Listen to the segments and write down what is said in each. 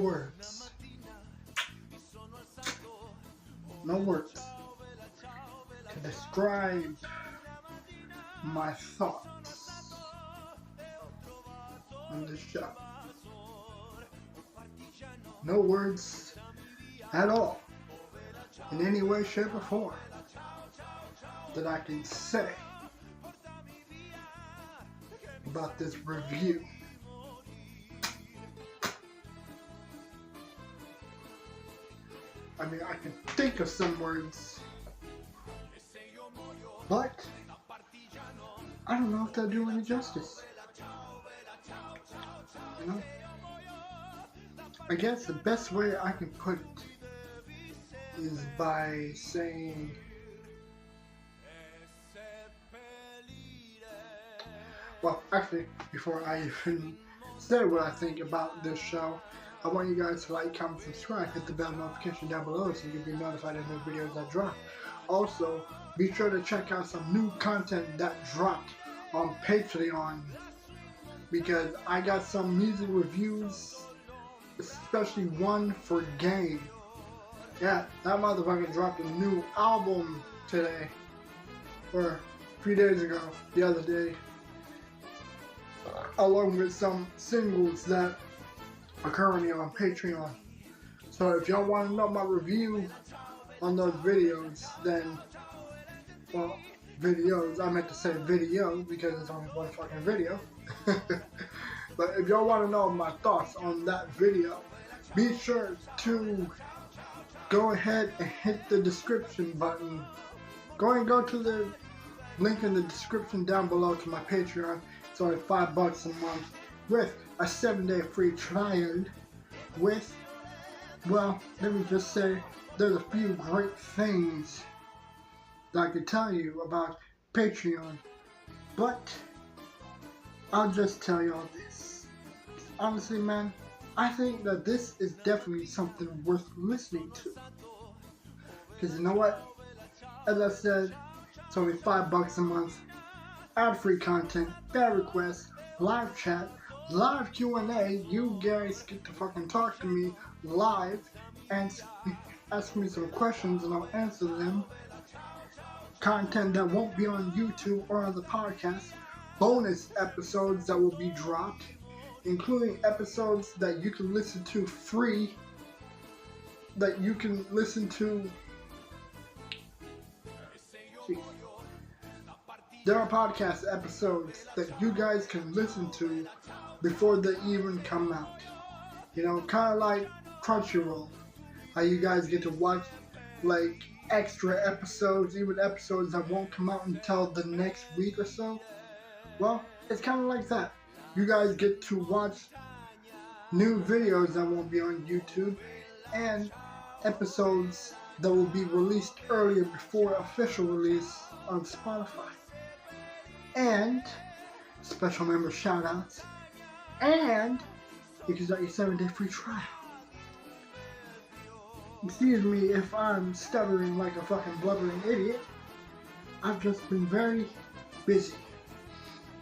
words. No words to describe my thoughts on this show. No words at all, in any way, shape, or form, that I can say about this review. I mean, I can think of some words, but I don't know if they'll do any justice. You know? I guess the best way I can put it is by saying, well, actually, before I even say what I think about this show, I want you guys to like, comment, subscribe, hit the bell notification down below so you can be notified of new videos that drop. Also, be sure to check out some new content that dropped on Patreon, because I got some music reviews, especially one for Game. Yeah, that motherfucker dropped a new album today, or a few days ago, the other day, along with some singles that are currently on Patreon. So if y'all want to know my review on those videos, then, well, videos, I meant to say video because it's only one fucking video. But if y'all want to know my thoughts on that video, be sure to go ahead and hit the description button. Go to the link in the description down below to my Patreon. It's only $5 a month with a 7-day free trial with, well, let me just say, there's a few great things that I could tell you about Patreon, but I'll just tell y'all this. Honestly, man, I think that this is definitely something worth listening to. Because you know what? As I said, it's only $5 a month. Ad-free content, bad requests, live chat, live Q&A. You guys get to fucking talk to me live and ask me some questions and I'll answer them. Content that won't be on YouTube or on the podcast. Bonus episodes that will be dropped, including episodes that you can listen to free, that you can listen to. There are podcast episodes that you guys can listen to before they even come out. You know, kind of like Crunchyroll, how you guys get to watch like extra episodes, even episodes that won't come out until the next week or so. Well, it's kind of like that. You guys get to watch new videos that won't be on YouTube and episodes that will be released earlier before official release on Spotify. And special member shoutouts. And you can start your 7-day free trial. Excuse me if I'm stuttering like a fucking blubbering idiot. I've just been very busy,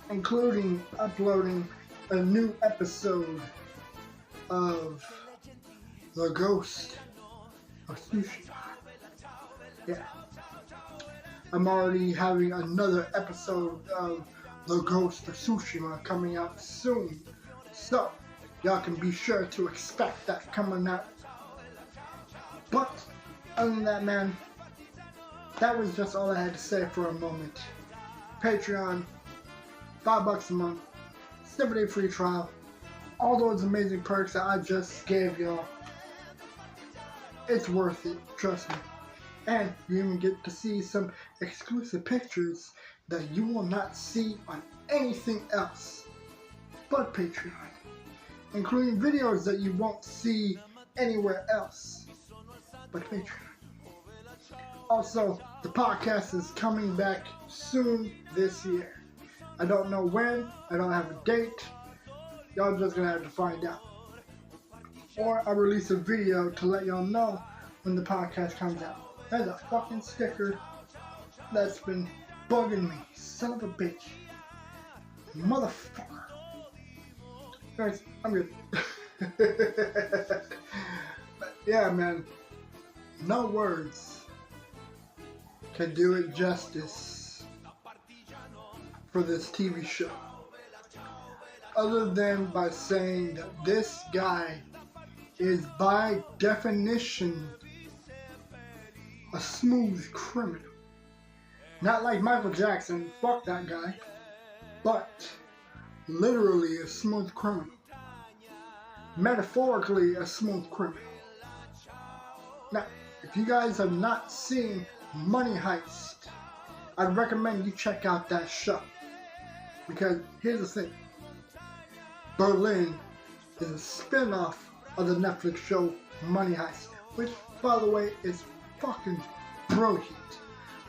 including uploading a new episode of The Ghost of Tsushima. Yeah. I'm already having another episode of The Ghost of Tsushima coming out soon. So, y'all can be sure to expect that coming out. But, other than that, man, that was just all I had to say for a moment. Patreon, $5 a month, 7-day free trial, all those amazing perks that I just gave y'all. It's worth it, trust me. And you even get to see some exclusive pictures that you will not see on anything else but Patreon, including videos that you won't see anywhere else but Patreon. Also, the podcast is coming back soon this year. I don't know when, I don't have a date. Y'all just gonna have to find out. Or I'll release a video to let y'all know when the podcast comes out. That's a fucking sticker that's been bugging me. Son of a bitch. Motherfucker. Guys, I'm good. But yeah, man, no words can do it justice for this TV show, other than by saying that this guy is by definition a smooth criminal. Not like Michael Jackson, fuck that guy, but literally a smooth criminal. Metaphorically a smooth criminal. Now, if you guys have not seen Money Heist, I'd recommend you check out that show. Because here's the thing. Berlin is a spin-off of the Netflix show Money Heist, which, by the way, is fucking brilliant.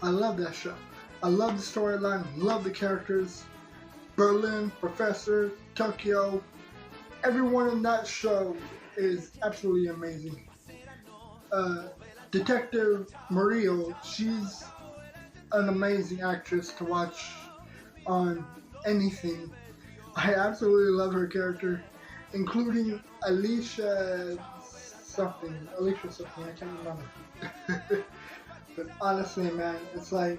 I love that show. I love the storyline, love the characters. Berlin, Professor, Tokyo, everyone in that show is absolutely amazing. Detective Murillo, she's an amazing actress to watch on anything. I absolutely love her character, including Alicia something, I can't remember. But honestly, man, it's like,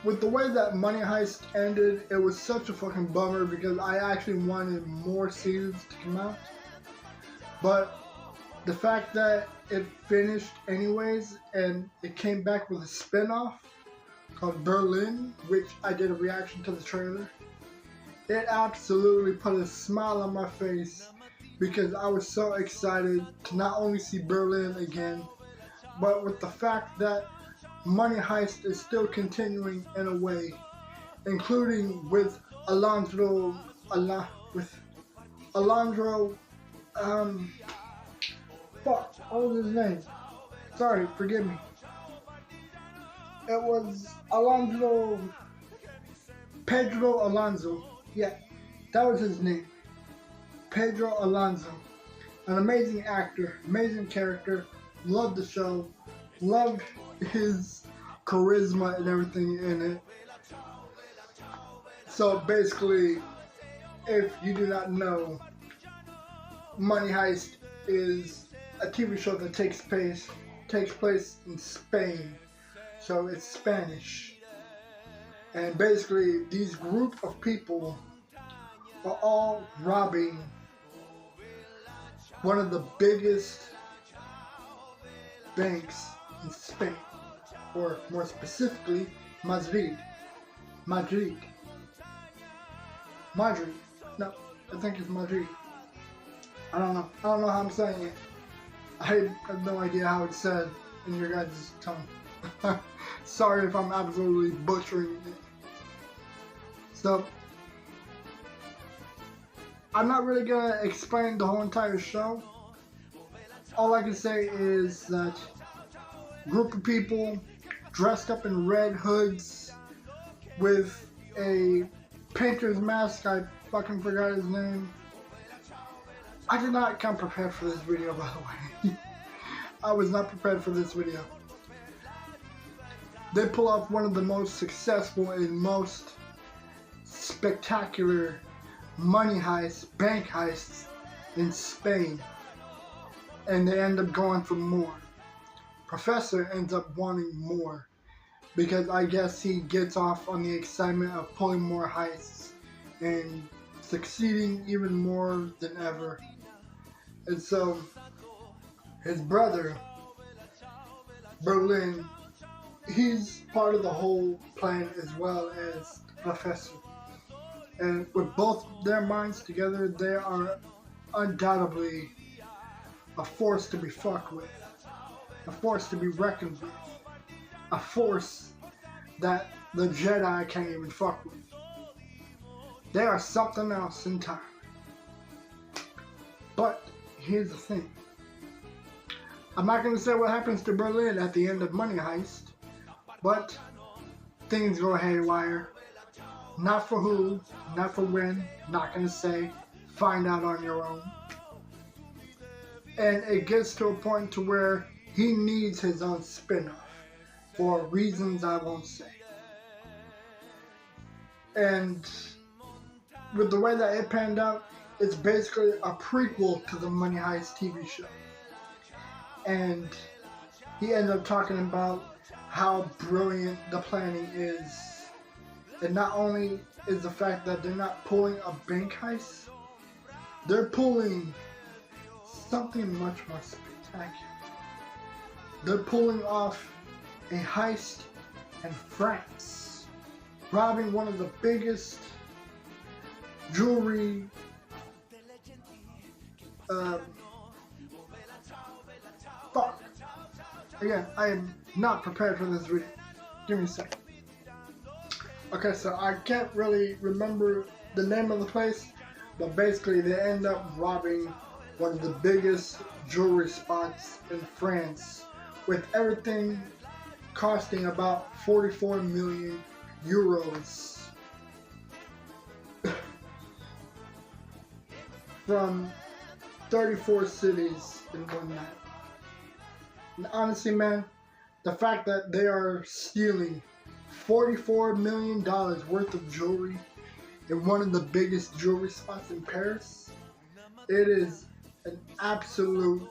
with the way that Money Heist ended, it was such a fucking bummer because I actually wanted more seasons to come out. But the fact that it finished anyways and it came back with a spin-off called Berlin, which I did a reaction to the trailer, it absolutely put a smile on my face because I was so excited to not only see Berlin again, but with the fact that Money Heist is still continuing in a way, including with Alejandro, fuck, what was his name? Sorry, forgive me. It was Pedro Alonso. Yeah, that was his name. Pedro Alonso. An amazing actor, amazing character. Loved the show. Loved his charisma and everything in it. So basically, if you do not know, Money Heist is a TV show that takes place in Spain. So it's Spanish. And basically, these group of people are all robbing one of the biggest banks in Spain, or more specifically, Madrid. No, I think it's Madrid. I don't know how I'm saying it. I have no idea how it's said in your guys' tongue. Sorry if I'm absolutely butchering it. So, I'm not really gonna explain the whole entire show. All I can say is that group of people dressed up in red hoods with a painter's mask. I fucking forgot his name. I did not come prepared for this video, by the way. I was not prepared for this video. They pull off one of the most successful and most spectacular money heists, bank heists in Spain. And they end up going for more. Professor ends up wanting more because I guess he gets off on the excitement of pulling more heists and succeeding even more than ever. And so his brother, Berlin, he's part of the whole plan as well as Professor. And with both their minds together, they are undoubtedly a force to be fucked with, a force to be reckoned with, a force that the Jedi can't even fuck with. They are something else entirely. But here's the thing. I'm not going to say what happens to Berlin at the end of Money Heist, but things go haywire. Not for who, not for when, not going to say. Find out on your own. And it gets to a point to where he needs his own spin-off for reasons I won't say. And with the way that it panned out, it's basically a prequel to the Money Heist TV show. And he ended up talking about how brilliant the planning is. And not only is the fact that they're not pulling a bank heist, they're pulling something much more spectacular. They're pulling off a heist in France, robbing one of the biggest jewelry fuck. Again, I am not prepared for this video. Give me a second. Okay, so I can't really remember the name of the place, but basically they end up robbing one of the biggest jewelry spots in France, with everything costing about 44 million euros from 34 cities in one night. And honestly, man, the fact that they are stealing $44 million worth of jewelry in one of the biggest jewelry spots in Paris, it is an absolute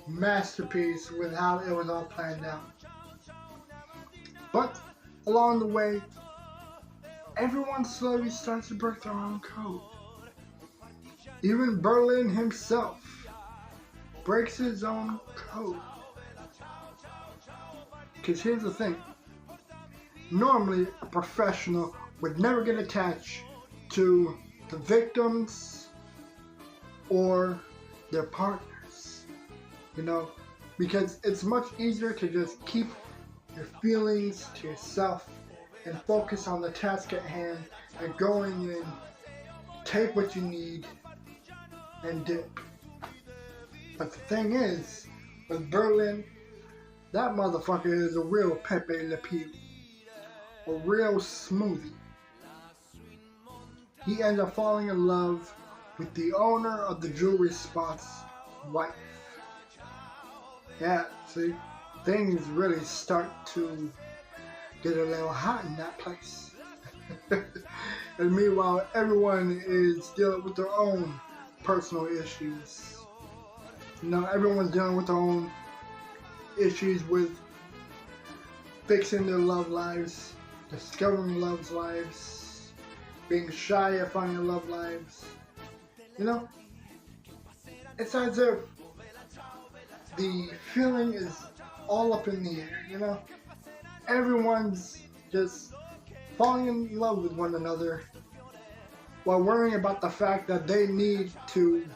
masterpiece with how it was all planned out. But along the way, everyone slowly starts to break their own code. Even Berlin himself breaks his own code. Because here's the thing. Normally, a professional would never get attached to the victims or their partners. You know, because it's much easier to just keep your feelings to yourself and focus on the task at hand and going in, take what you need, and dip. But the thing is, with Berlin, that motherfucker is a real Pepe Le Pew. A real smoothie. He ends up falling in love with the owner of the jewelry spot's wife. Yeah, see, things really start to get a little hot in that place. And meanwhile, everyone is dealing with their own personal issues. You know, everyone's dealing with their own issues with fixing their love lives, discovering love lives, being shy of finding love lives. You know, it's as if the feeling is all up in the air, you know? Everyone's just falling in love with one another while worrying about the fact that they need to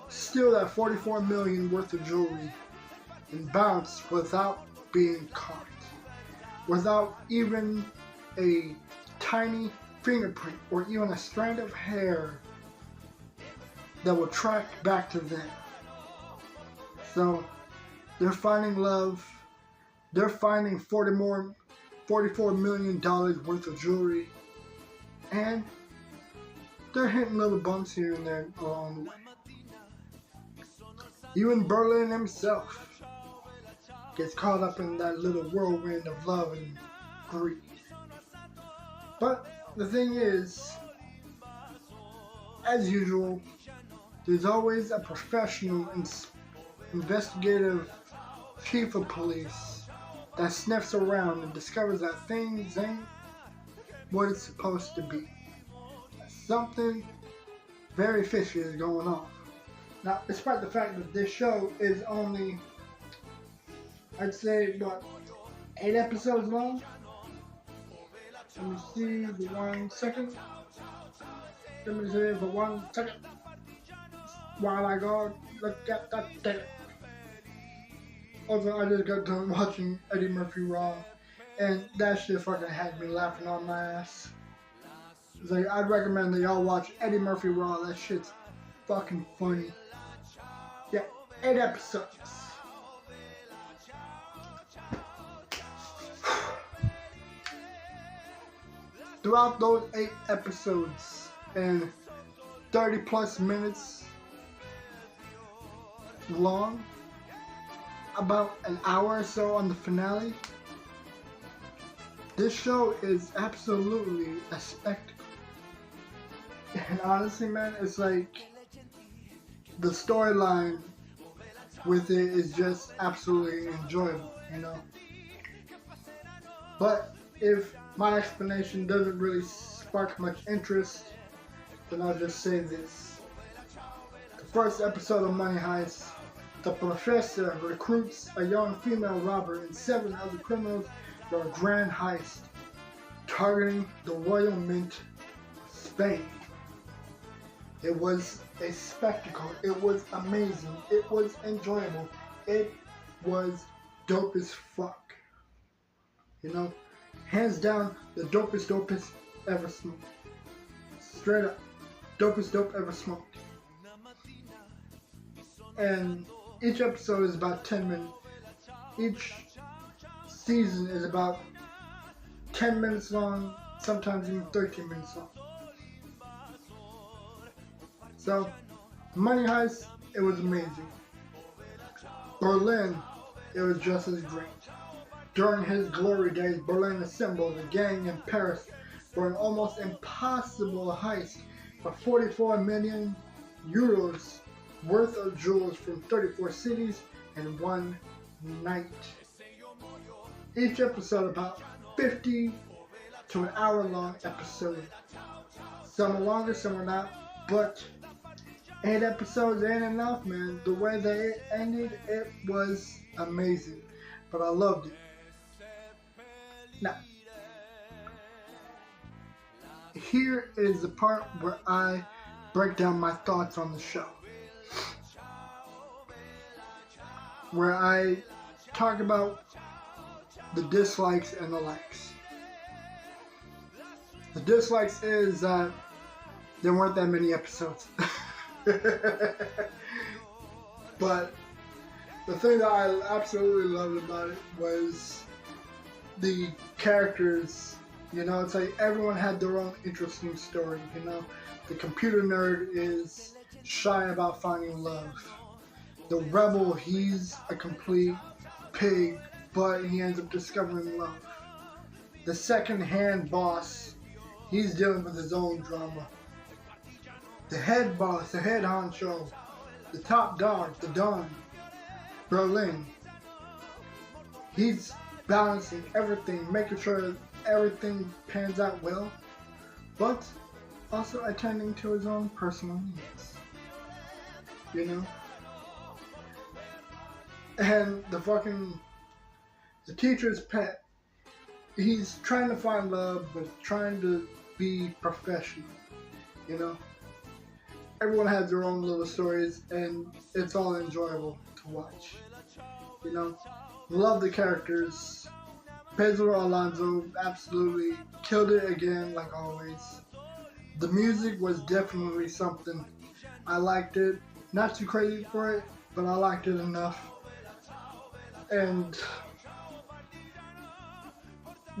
steal that 44 million worth of jewelry and bounce without being caught, without even a tiny fingerprint or even a strand of hair that will track back to them. So they're finding love, they're finding $44 million worth of jewelry, and they're hitting little bumps here and there along the way. Even Berlin himself gets caught up in that little whirlwind of love and greed. But the thing is, as usual, there's always a professional investigative chief of police that sniffs around and discovers that things ain't what it's supposed to be. Something very fishy is going on. Now, despite the fact that this show is only, I'd say, 8 episodes long? Let me see for 1 second. Let me see for 1 second. While I go look at that thing. Also, I just got done watching Eddie Murphy Raw, and that shit fucking had me laughing on my ass. It's like, I'd recommend that y'all watch Eddie Murphy Raw. That shit's fucking funny. Yeah, 8 episodes. Throughout those 8 episodes and 30 plus minutes long, about an hour or so on the finale, this show is absolutely a spectacle. And honestly, man, it's like the storyline with it is just absolutely enjoyable, you know. But if my explanation doesn't really spark much interest, then I'll just say this. The first episode of Money Heist, the professor recruits a young female robber and 7 other criminals for a grand heist targeting the Royal Mint of Spain. It was a spectacle. It was amazing. It was enjoyable. It was dope as fuck. You know, hands down, the dopest ever smoked. Straight up, dopest dope ever smoked. And each episode is about 10 minutes. Each season is about 10 minutes long, sometimes even 13 minutes long. So, Money Heist, it was amazing. Berlin, it was just as great. During his glory days, Berlin assembled a gang in Paris for an almost impossible heist for 44 million euros worth of jewels from 34 cities in one night. Each episode about 50 to an hour long episode. Some are longer, some are not, but 8 episodes ain't enough, man. The way they ended, it was amazing. But I loved it. Now, here is the part where I break down my thoughts on the show. Where I talk about the dislikes and the likes. The dislikes is that there weren't that many episodes. But the thing that I absolutely loved about it was the characters. You know, it's like everyone had their own interesting story, you know. The computer nerd is shy about finding love. The rebel, he's a complete pig, but he ends up discovering love. The second-hand boss, he's dealing with his own drama. The head boss, the head honcho, the top dog, the Don, Berlin, he's balancing everything, making sure everything pans out well, but also attending to his own personal needs. You know? And the teacher's pet, he's trying to find love, but trying to be professional, you know? Everyone has their own little stories, and it's all enjoyable to watch, you know? Love the characters. Pedro Alonso absolutely killed it again, like always. The music was definitely something. I liked it. Not too crazy for it, but I liked it enough. And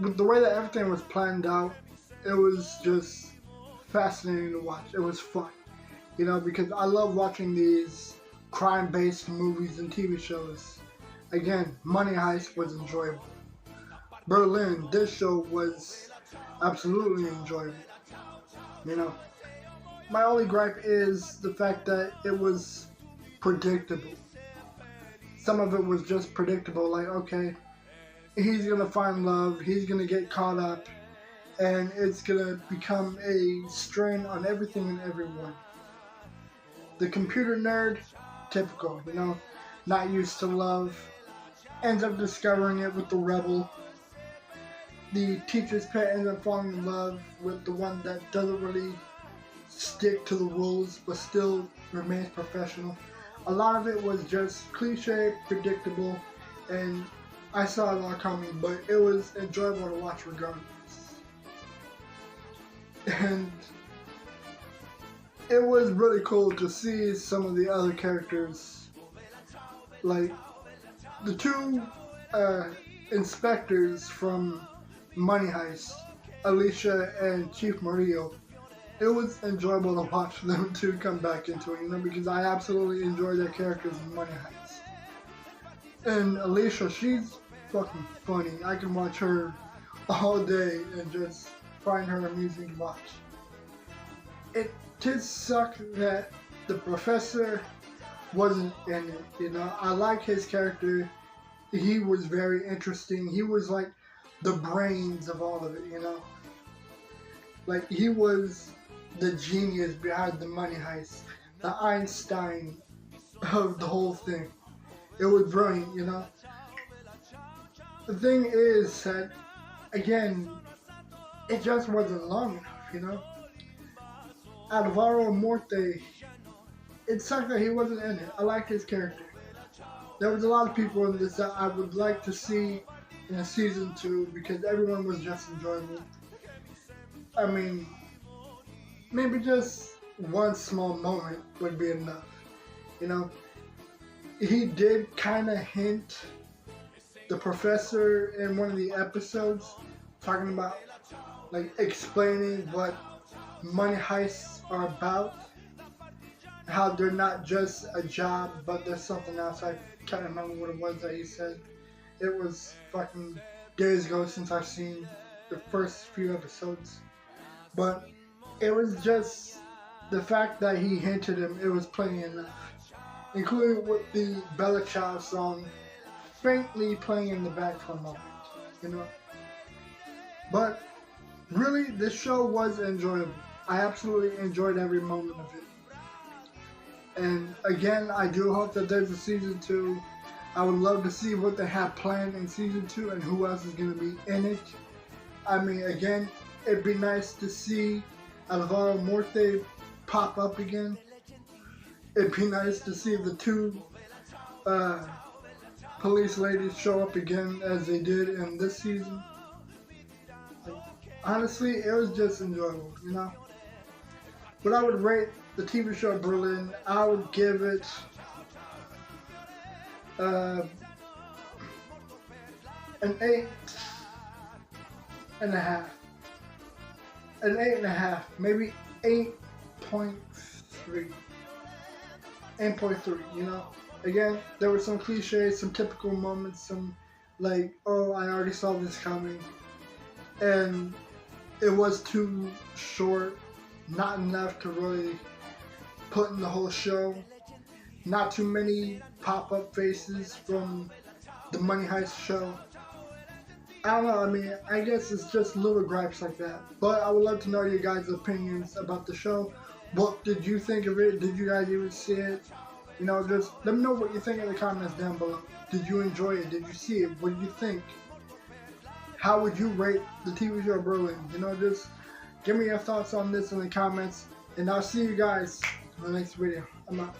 with the way that everything was planned out, it was just fascinating to watch. It was fun, you know, because I love watching these crime-based movies and TV shows. Again, Money Heist was enjoyable. Berlin, this show was absolutely enjoyable. You know, my only gripe is the fact that it was predictable. Some of it was just predictable, like, okay, he's gonna find love, he's gonna get caught up, and it's gonna become a strain on everything and everyone. The computer nerd, typical, you know, not used to love, ends up discovering it with the rebel. The teacher's pet ends up falling in love with the one that doesn't really stick to the rules, but still remains professional. A lot of it was just cliche, predictable, and I saw it all coming, but it was enjoyable to watch regardless. And it was really cool to see some of the other characters, like the 2 inspectors from Money Heist, Alicia and Chief Murillo. It was enjoyable to watch them 2 come back into it, you know, because I absolutely enjoy their characters in Money Heist. And Alicia, she's fucking funny. I can watch her all day and just find her amusing to watch. It did suck that the professor wasn't in it. You know, I like his character. He was very interesting. He was like the brains of all of it. You know, like he was the genius behind the Money Heist, the Einstein of the whole thing. It was brilliant. You know, the thing is that again, it just wasn't long enough. You know, Alvaro Morte. It sucked that he wasn't in it. I liked his character. There was a lot of people in this that I would like to see in a season 2 because everyone was just enjoyable. I mean, maybe just one small moment would be enough. You know, he did kind of hint the professor in one of the episodes talking about like explaining what money heists are about, how they're not just a job, but there's something else. I can't remember what it was that he said. It was fucking days ago since I've seen the first few episodes. But it was just the fact that he hinted him, it was plenty enough. Including with the Bella Ciao song faintly playing in the back for a moment, you know. But really, this show was enjoyable. I absolutely enjoyed every moment of it. And again, I do hope that there's a season 2. I would love to see what they have planned in season 2 and who else is going to be in it. I mean, again, it'd be nice to see Alvaro Morte pop up again. It'd be nice to see the 2 police ladies show up again as they did in this season. Honestly, it was just enjoyable, you know. But I would rate the TV show Berlin, I would give it an 8.5. An 8.5, maybe 8.3. 8.3, you know. Again, there were some cliches, some typical moments, some like, oh, I already saw this coming. And it was too short, not enough to really put in the whole show. Not too many pop-up faces from the Money Heist show. I don't know, I mean, I guess it's just little gripes like that. But I would love to know your guys' opinions about the show. What did you think of it? Did you guys even see it? You know, just let me know what you think in the comments down below. Did you enjoy it? Did you see it? What did you think? How would you rate the TV show Berlin? You know, just give me your thoughts on this in the comments. And I'll see you guys in the next video. I'm out.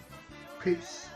Peace.